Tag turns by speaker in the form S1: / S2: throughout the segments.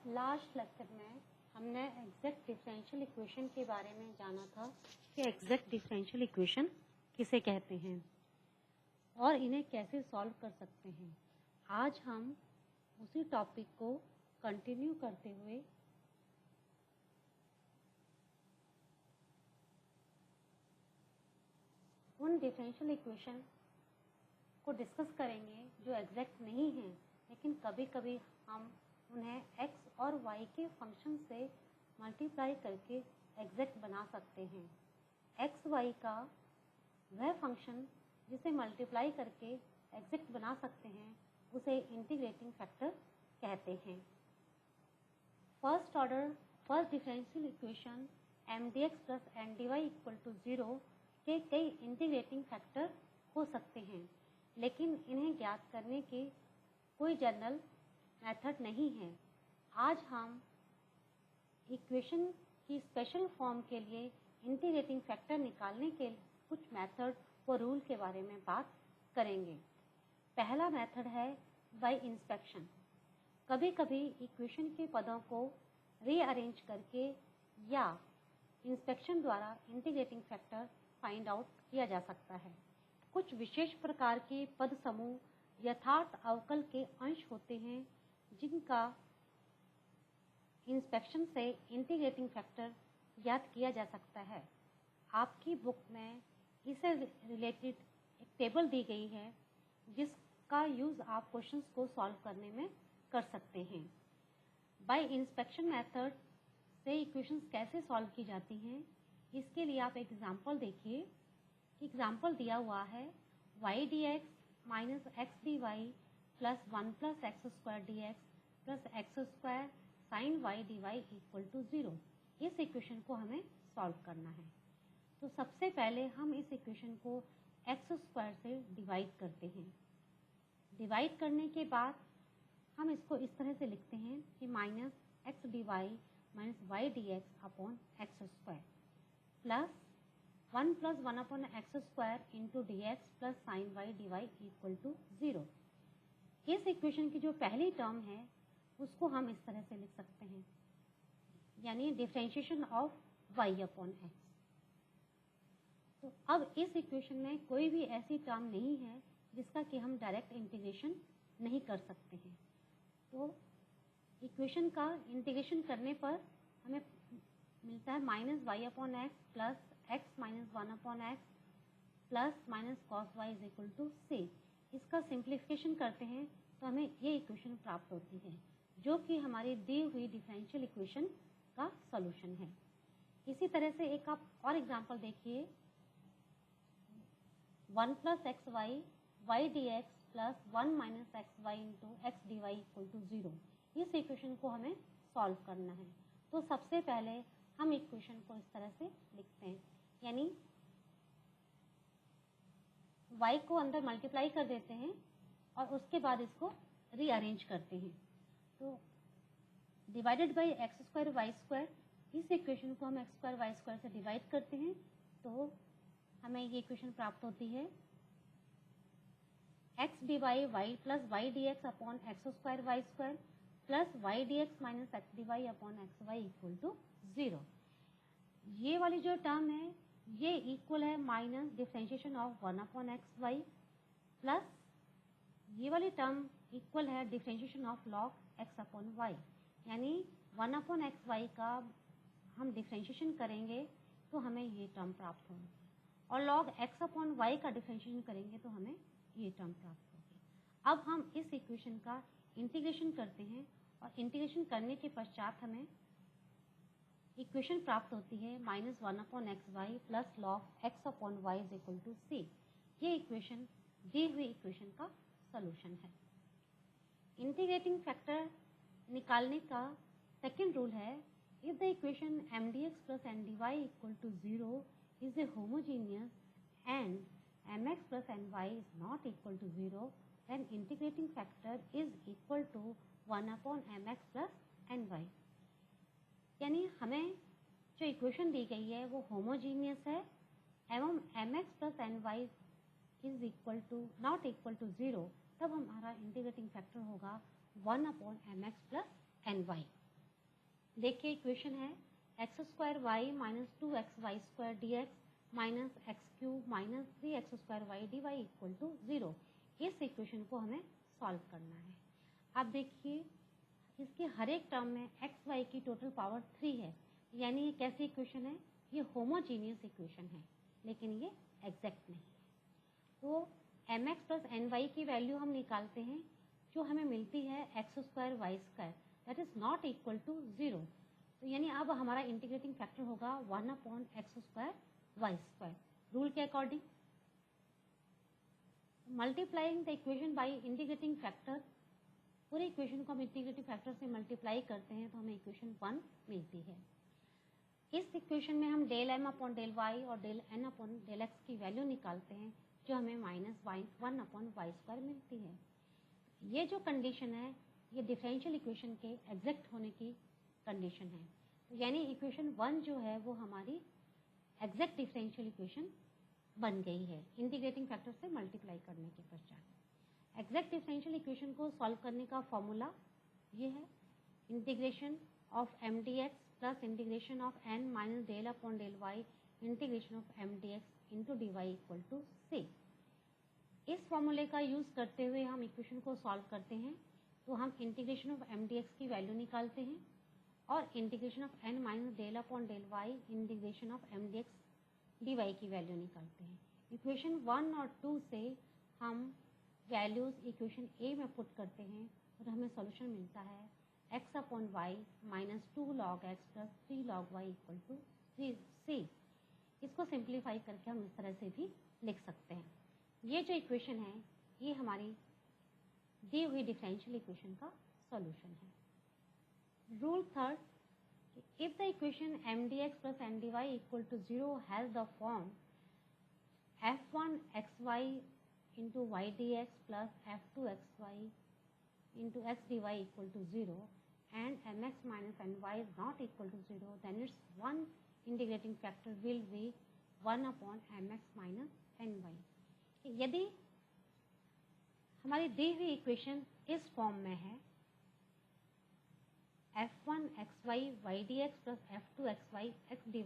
S1: Last lecture में हमने exact differential equation के बारे में जाना था कि एग्जैक्ट डिफरेंशियल इक्वेशन किसे कहते हैं और इन्हें कैसे सॉल्व कर सकते हैं। आज हम उसी टॉपिक को कंटिन्यू करते हुए उन डिफरेंशियल इक्वेशन को डिस्कस करेंगे जो एग्जैक्ट नहीं हैं, लेकिन कभी कभी हम उन्हें x और y के फंक्शन से मल्टीप्लाई करके एग्जैक्ट बना सकते हैं। x y का वह फंक्शन जिसे मल्टीप्लाई करके एग्जैक्ट बना सकते हैं उसे इंटीग्रेटिंग फैक्टर कहते हैं। First order first differential equation mdx plus ndy equal to 0 के कई इंटीग्रेटिंग फैक्टर हो सकते हैं, लेकिन इन्हें ज्ञात करने के कोई जनरल मेथड नहीं है। आज हम इक्वेशन की स्पेशल फॉर्म के लिए इंटीग्रेटिंग फैक्टर निकालने के कुछ मेथड व रूल के बारे में बात करेंगे। पहला मेथड है बाय इंस्पेक्शन। कभी कभी इक्वेशन के पदों को रीअरेंज करके या इंस्पेक्शन द्वारा इंटीग्रेटिंग फैक्टर फाइंड आउट किया जा सकता है। कुछ विशेष प्रकार के पद समूह यथार्थ अवकल के अंश होते हैं जिनका इंस्पेक्शन से इंटीग्रेटिंग फैक्टर ज्ञात किया जा सकता है। आपकी बुक में इसे रिलेटेड एक टेबल दी गई है जिसका यूज आप क्वेश्चंस को सॉल्व करने में कर सकते हैं। बाय इंस्पेक्शन मेथड से इक्वेशंस कैसे सॉल्व की जाती हैं, इसके लिए आप एग्जांपल देखिए। एग्जाम्पल दिया हुआ है y dx minus x dy plus 1 plus x square d x plus x square sine y D Y equal to 0। इस इक्वेशन को हमें सॉल्व करना है। तो सबसे पहले हम इस इक्वेशन को एक्स स्क्वायर से डिवाइड करते हैं। डिवाइड करने के बाद हम इसको इस तरह से लिखते हैं कि minus x D y minus y D x upon x square plus 1 plus 1 upon x square into d x plus sine y D Y equal to 0। इस इक्वेशन की जो पहली टर्म है उसको हम इस तरह से लिख सकते हैं, यानी differentiation of y upon x। तो अब इस इक्वेशन में कोई भी ऐसी टर्म नहीं है जिसका कि हम डायरेक्ट इंटीग्रेशन नहीं कर सकते हैं। तो इक्वेशन का इंटीग्रेशन करने पर हमें मिलता है minus Y upon X plus X minus 1 upon X plus minus cos Y is equal to C. इसका सिंप्लीफिकेशन करते हैं तो हमें ये इक्वेशन प्राप्त होती है जो कि हमारी दी हुई डिफरेंशियल इक्वेशन का सॉल्यूशन है। इसी तरह से एक आप और एग्जांपल देखिए, 1 plus x y y D x plus 1 minus x y into x D Y equal to 0। इस इक्वेशन को हमें सॉल्व करना है। तो सबसे पहले हम इक्वेशन को इस तरह से लिखते हैं, यानी y को अंदर मल्टीप्लाई कर देते हैं और उसके बाद इसको रीअरेंज करते हैं। तो divided by x square Y square, इस इक्वेशन को हम एक्स स्क्वायर वाई स्क्वायर से डिवाइड करते हैं तो हमें ये इक्वेशन प्राप्त होती है x D y y plus y D x upon x square Y square plus y D x minus x D y upon x y equal to 0। ये वाली जो टर्म है ये इक्वल है minus differentiation of 1 upon x Y plus ये वाली term equal है differentiation of log x upon y, यानी 1 अपॉन एक्स वाई का हम डिफरेंशिएशन करेंगे तो हमें ये टर्म प्राप्त होगी और लॉग एक्स अपॉन वाई का डिफरेंशिएशन करेंगे तो हमें ये टर्म प्राप्त होगी। अब हम इस इक्वेशन का इंटीग्रेशन करते हैं और इंटीग्रेशन करने के पश्चात हमें इक्वेशन प्राप्त होती है minus 1 upon x Y plus log x upon Y is equal to C. ये इक्वेशन दी हुई इक्वेशन का सॉल्यूशन है। इंटीग्रेटिंग फैक्टर निकालने का सेकेंड रूल है, if the equation mdx plus ndy equal to 0 is a homogeneous and mx plus ny is not equal to 0 then integrating factor is equal to 1 upon mx plus ny। यानी हमें जो equation दी गई है वो homogeneous है एवं mx plus ny is equal to not equal to 0, तब हमारा इंटीग्रेटिंग फैक्टर होगा 1 अपॉन mx प्लस ny। देखिए इक्वेशन है x square y minus 2xy square d x minus x cube minus 3x square y D Y equal to 0। इस equation को हमें solve करना है। अब देखिए इसके हर एक टर्म में एक्स वाई की टोटल पावर 3 है, यानी ये कैसी इक्वेशन है, ये होमोजीनियस इक्वेशन है, लेकिन ये एग्जैक्ट नहीं है। तो M X plus N Y की वैल्यू हम निकालते हैं, जो हमें मिलती है x square Y square that is not equal to 0। तो यानी अब हमारा इंटीग्रेटिंग फैक्टर होगा 1/x square Y square. Rule के according multiplying the equation by integrating factor, पूरे इक्वेशन को हम इंटीग्रेटिंग फैक्टर से मल्टीप्लाई करते हैं तो हमें इक्वेशन 1 मिलती है। इस इक्वेशन में हम del M upon del Y और del N upon del x की वैल्यू निकालते हैं, जो हमें -1/y स्क्वायर मिलती है। ये जो कंडीशन है ये डिफरेंशियल इक्वेशन के एग्जैक्ट होने की कंडीशन है। तो यानी इक्वेशन 1 जो है वो हमारी एग्जैक्ट डिफरेंशियल इक्वेशन बन गई है इंटीग्रेटिंग फैक्टर से मल्टीप्लाई करने के पश्चात। एग्जैक्ट डिफरेंशियल इक्वेशन को सॉल्व करने का फॉर्मूला ये है, integration of M D x plus integration of N minus del upon del Y integration of M D X into D Y equal to C. इस फॉर्मूले का यूज़ करते हुए हम इक्वेशन को सॉल्व करते हैं, तो हम integration of M D x की वैल्यू निकालते हैं और integration of N minus del upon del Y integration of M D x D y की वैल्यू निकालते हैं। इक्वेशन 1 और 2 से हम वैल्यूज़ इक्वेशन ए में पुट करते हैं और हमें सॉल्यूशन मिलता है x upon Y minus 2 log x plus 3 log y equal to C. इसको सिंप्लीफाई करके हम इस तरह से भी लिख सकते हैं। ये जो इक्वेशन है ये हमारी दी हुई डिफरेंशियल इक्वेशन का सॉल्यूशन है। Rule third, if the equation mdx plus ndy equal to 0 has the form f1 xy into y dx plus f2 xy into x dy equal to 0 and mx minus ny is not equal to 0, then its one integrating factor will be 1 upon mx minus ny। यदि हमारी दी हुई equation इस form में है f1 xy y dx plus f2 xy x dy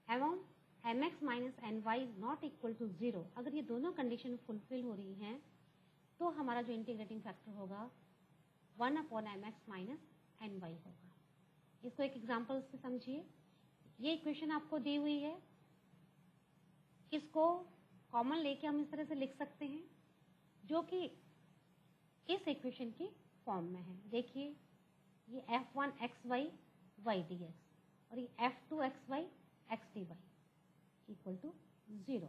S1: एवं mx minus ny is not equal to 0, अगर ये दोनों कंडीशन फुलफिल हो रही हैं तो हमारा जो इंटीग्रेटिंग फैक्टर होगा 1 अपॉन mx माइनस ny होगा। इसको एक एग्जांपल से समझिए। ये इक्वेशन आपको दी हुई है, इसको कॉमन लेके हम इस तरह से लिख सकते हैं, जो कि इस इक्वेशन की फॉर्म में है। देखिए ये f1 xy y dx और ये f2 xy x dy equal to 0।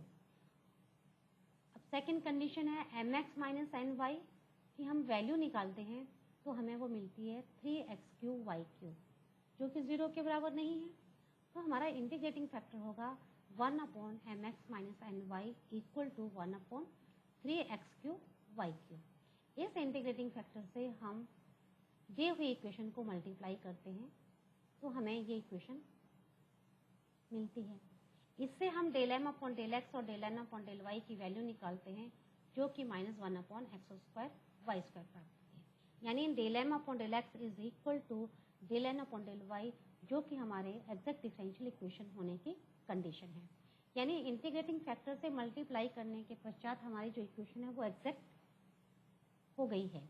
S1: अब सेकेंड कंडीशन है mx माइनस ny की हम वैल्यू निकालते हैं तो हमें वो मिलती है 3x³ y³, जो कि 0 के बराबर नहीं है। तो हमारा इंटीग्रेटिंग फैक्टर होगा 1 upon mx minus ny equal to 1 upon 3x³ y³। इस इंटीग्रेटिंग फैक्टर से हम दी हुई इक्वेशन को मल्टीप्लाई करते हैं तो हमें ये इक्वेशन मिलती है। इससे हम del M upon del X और del N upon del Y की वैल्यू निकालते हैं, जो कि -1 upon x square Y square प्राप्त होती है। यानी del M upon del X is equal to del N upon del Y, जो कि हमारे एग्जैक्ट डिफरेंशियल इक्वेशन होने की कंडीशन है। यानी इंटीग्रेटिंग फैक्टर से मल्टीप्लाई करने के पश्चात हमारी जो इक्वेशन है वो एग्जैक्ट हो गई है।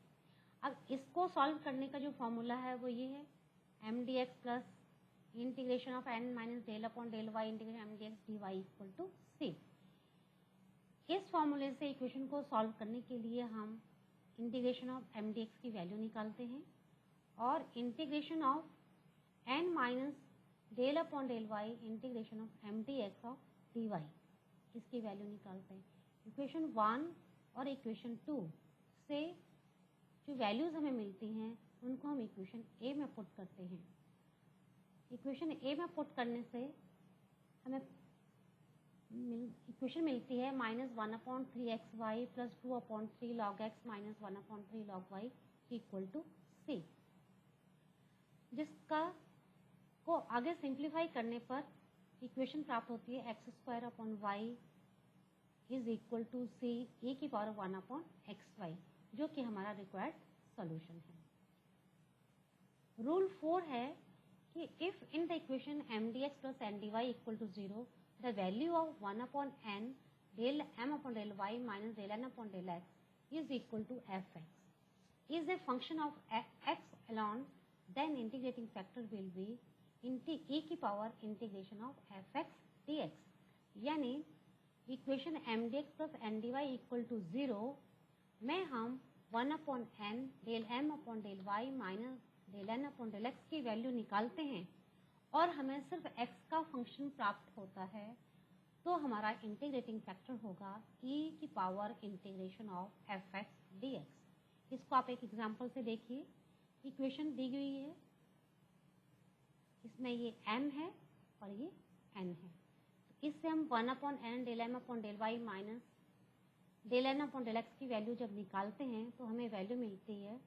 S1: अब इसको सॉल्व करने का जो फॉर्मूला है वो ये है, M D x plus integration of N minus del upon del Y integration M D x D Y equal to C. इस फॉर्मूले से इक्वेशन को सॉल्व करने के लिए हम integration of M D x की वैल्यू निकालते हैं और integration of N minus del upon del Y integration of M D x of d y, इसकी वैल्यू निकालते हैं। इक्वेशन 1 और इक्वेशन 2 से जो वैल्यूज हमें मिलती हैं उनको हम इक्वेशन ए में पुट करते हैं। इक्वेशन ए में पुट करने से हमें इक्वेशन मिलती है -1 upon 3xy plus 2 upon 3 log x minus 1 upon 3 log y equal to C, जिसका को आगे सिंप्लीफाई करने पर इक्वेशन प्राप्त होती है x² upon Y is equal to c e की पावर 1 अपॉन xy, जो कि हमारा रिक्वायर्ड सॉल्यूशन है। रूल 4 है कि if in the equation M D x plus N D Y equal to 0 the value of 1 upon N del M upon del Y minus del N upon del X is equal to F X is a function of X alone, then integrating factor will be e की power integration of F X D X. यानी equation M D x plus N D Y equal to 0 में हम 1 upon N del M upon del Y minus del N upon del x की value निकालते हैं और हमें सिर्फ x का फंक्शन प्राप्त होता है, तो हमारा इंटीग्रेटिंग फैक्टर होगा e की power integration of F X D x. इसको आप एक एग्जाम्पल से देखिए। इक्वेशन दी गई है, इसमें ये m है और ये n है, तो इससे हम 1 upon N del M upon del Y minus del N upon del x की वैल्यू जब निकालते हैं तो हमें वैल्यू मिलती है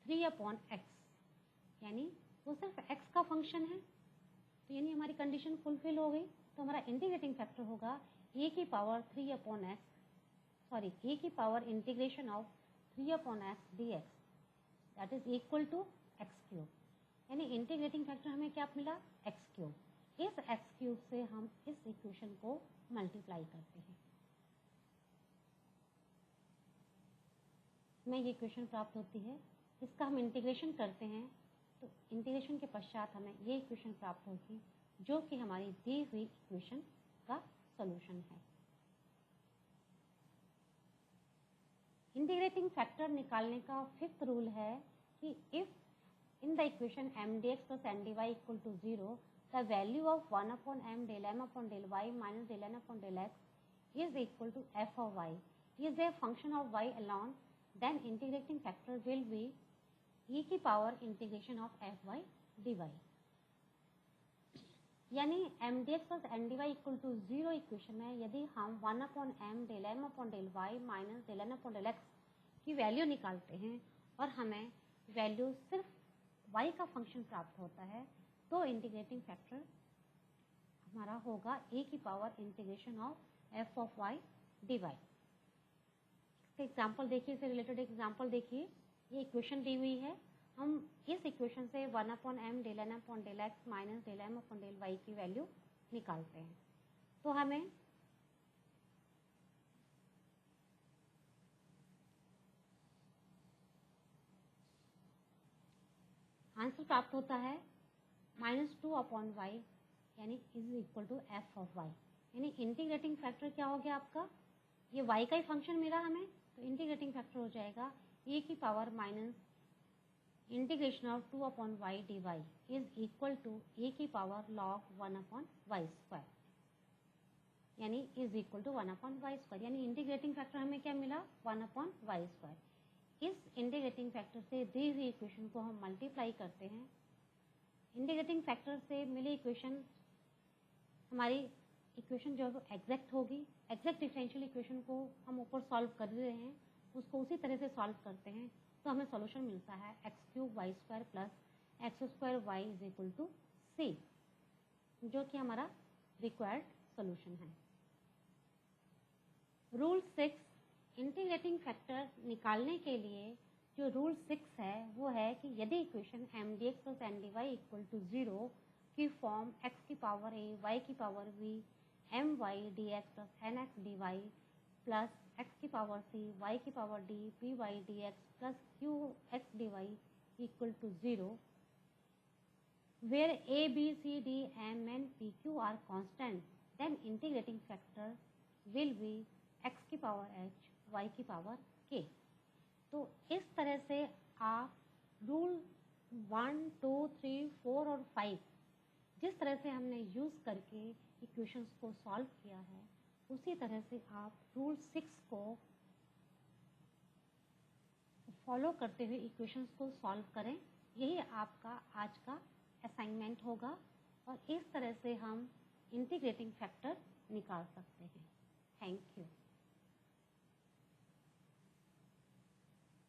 S1: 3 अपॉन एक्स, यानी वो सिर्फ x का फंक्शन है, तो यानी हमारी कंडीशन फुलफिल हो गई। तो हमारा इंटीग्रेटिंग फैक्टर होगा a की power 3 upon x, sorry a की power integration of 3 upon x D x that is equal to x cube. यानी इंटीग्रेटिंग फैक्टर हमें क्या मिला, एक्स क्यूब। इस एक्स क्यूब से हम इस इक्वेशन को मल्टीप्लाई करते हैं, में ये इक्वेशन प्राप्त होती है। इसका हम इंटीग्रेशन करते हैं तो इंटीग्रेशन के पश्चात हमें ये इक्वेशन प्राप्त होगी जो कि हमारी दी हुई इक्वेशन का सॉल्यूशन है। इंटीग्रेटिंग फैक्टर निकालने का फिफ्थ रूल है कि if in the equation M D x plus N D Y equal to 0 the value of 1 upon M del M upon del Y minus del N upon del X is equal to F of Y is a function of Y alone, then integrating factor will be E की power integration of F Y D Y. यानी M D x plus N D Y equal to 0 equation में यदि हम 1 upon M del M upon del Y minus del N upon del x की value निकालते हैं और हमें value सिर्फ y का फंक्शन प्राप्त होता है, तो इंटीग्रेटिंग फैक्टर हमारा होगा a की power integration of f of y D y. Example देखिए, इससे रिलेटेड एग्जाम्पल देखिए। ये इक्वेशन दी हुई है, हम इस इक्वेशन से 1 upon M del N upon del x minus del M upon del Y की वैल्यू निकालते हैं, तो हमें आंसर प्राप्त होता है -2 अपॉन वाई, यानी is equal to F of y. यानी इंटीग्रेटिंग फैक्टर क्या हो गया आपका, ये y का ही फंक्शन मिला हमें, तो इंटीग्रेटिंग फैक्टर हो जाएगा e की power minus integration of 2 upon Y D Y is equal to E की power log 1 upon Y square, यानी is equal to 1 upon Y square. यानी इंटीग्रेटिंग फैक्टर हमें क्या मिला, 1 अपॉन वाई स्क्वायर। इस इंटीग्रेटिंग फैक्टर से दी हुई इक्वेशन को हम मल्टीप्लाई करते हैं। इंटीग्रेटिंग फैक्टर से मिली इक्वेशन हमारी इक्वेशन जो है वो एग्जैक्ट होगी। एग्जैक्ट डिफरेंशियल इक्वेशन को हम ऊपर सॉल्व कर रहे हैं, उसको उसी तरह से सॉल्व करते हैं तो हमें सॉल्यूशन मिलता है X cube Y square plus x square Y is equal to C, जो कि हमारा रिक्वायर्ड सॉल्यूशन है। रूल 6, इंटीग्रेटिंग फैक्टर निकालने के लिए जो रूल 6 है वो है कि यदि equation M D x plus N D Y equal to 0 की फॉर्म एक्स की पावर ए वाई की power B M Y D x plus N X D Y plus X की पावर सी वाई की power D P Y D x plus Q X D Y equal to 0, where a b c d m n p q are constant, then integrating factor will be x की power h y की power k। तो इस तरह से आप rule 1, 2, 3, 4 और 5 जिस तरह से हमने यूज़ करके इक्वेशंस को सॉल्व किया है, उसी तरह से आप रूल 6 को फॉलो करते हुए इक्वेशंस को सॉल्व करें। यही आपका आज का असाइनमेंट होगा और इस तरह से हम इंटीग्रेटिंग फैक्टर निकाल सकते हैं। Thank you.